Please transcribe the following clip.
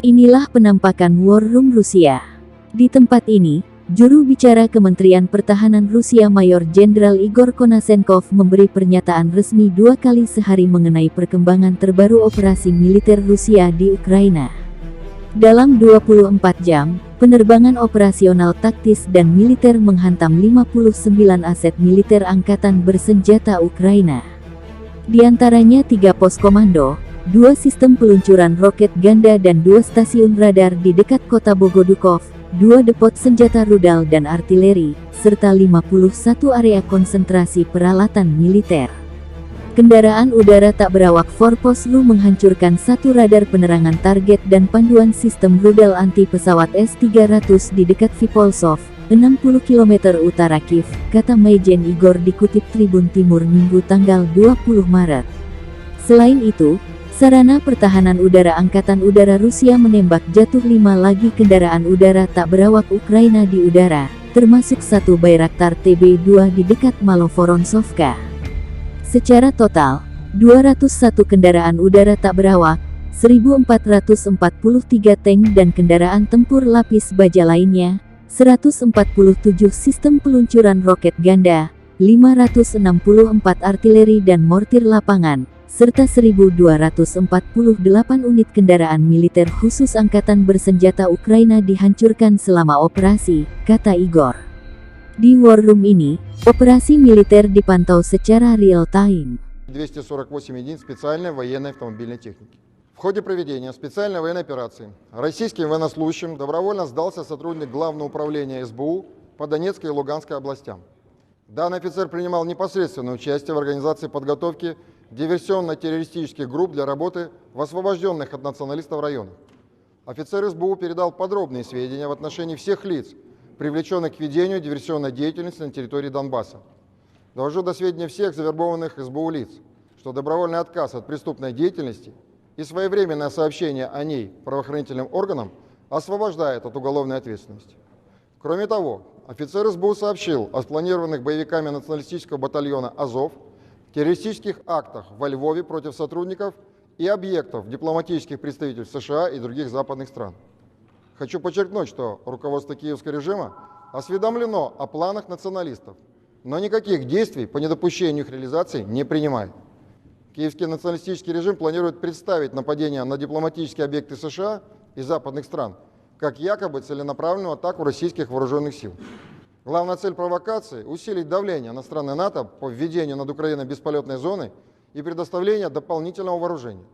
Inilah penampakan War Room Rusia. Di tempat ini, juru bicara Kementerian Pertahanan Rusia Mayor Jenderal Igor Konashenkov memberi pernyataan resmi 2 kali sehari mengenai perkembangan terbaru operasi militer Rusia di Ukraina. Dalam 24 jam, penerbangan operasional taktis dan militer menghantam 59 aset militer angkatan bersenjata Ukraina. Di antaranya 3 pos komando, 2 sistem peluncuran roket ganda dan 2 stasiun radar di dekat kota Bogodukov, 2 depot senjata rudal dan artileri, serta 51 area konsentrasi peralatan militer. Kendaraan udara tak berawak Forpos-Lu menghancurkan 1 radar penerangan target dan panduan sistem rudal anti pesawat S-300 di dekat Vipolsov, 60 km utara Kiev, kata Majen Igor dikutip Tribun Timur Minggu tanggal 20 Maret. Selain itu, sarana pertahanan udara Angkatan Udara Rusia menembak jatuh 5 lagi kendaraan udara tak berawak Ukraina di udara, termasuk 1 Bayraktar TB2 di dekat Malovoronsovka. Secara total, 201 kendaraan udara tak berawak, 1.443 tank dan kendaraan tempur lapis baja lainnya, 147 sistem peluncuran roket ganda, 564 artileri dan mortir lapangan, serta 1.248 unit kendaraan militer khusus angkatan bersenjata Ukraina dihancurkan selama operasi, kata Igor. Di War Room ini, operasi militer dipantau secara real-time. 248 единиц специальной военной автомобильной техники. В ходе проведения специальной военной операции российским военнослужащим добровольно сдался сотрудник Главного управления СБУ по Донецкой и Луганской областям. Данный офицер принимал непосредственное участие в организации подготовки диверсионно-террористических групп для работы в освобожденных от националистов районах. Офицер СБУ передал подробные сведения в отношении всех лиц, привлеченных к ведению диверсионной деятельности на территории Донбасса. Довожу до сведения всех завербованных СБУ лиц, что добровольный отказ от преступной деятельности и своевременное сообщение о ней правоохранительным органам освобождает от уголовной ответственности. Кроме того, офицер СБУ сообщил о спланированных боевиками националистического батальона «Азов» террористических актах во Львове против сотрудников и объектов дипломатических представительств США и других западных стран. Хочу подчеркнуть, что руководство киевского режима осведомлено о планах националистов, но никаких действий по недопущению их реализации не принимает. Киевский националистический режим планирует представить нападение на дипломатические объекты США и западных стран как якобы целенаправленную атаку российских вооруженных сил. Главная цель провокации – усилить давление на страны НАТО по введению над Украиной бесполетной зоны и предоставлению дополнительного вооружения.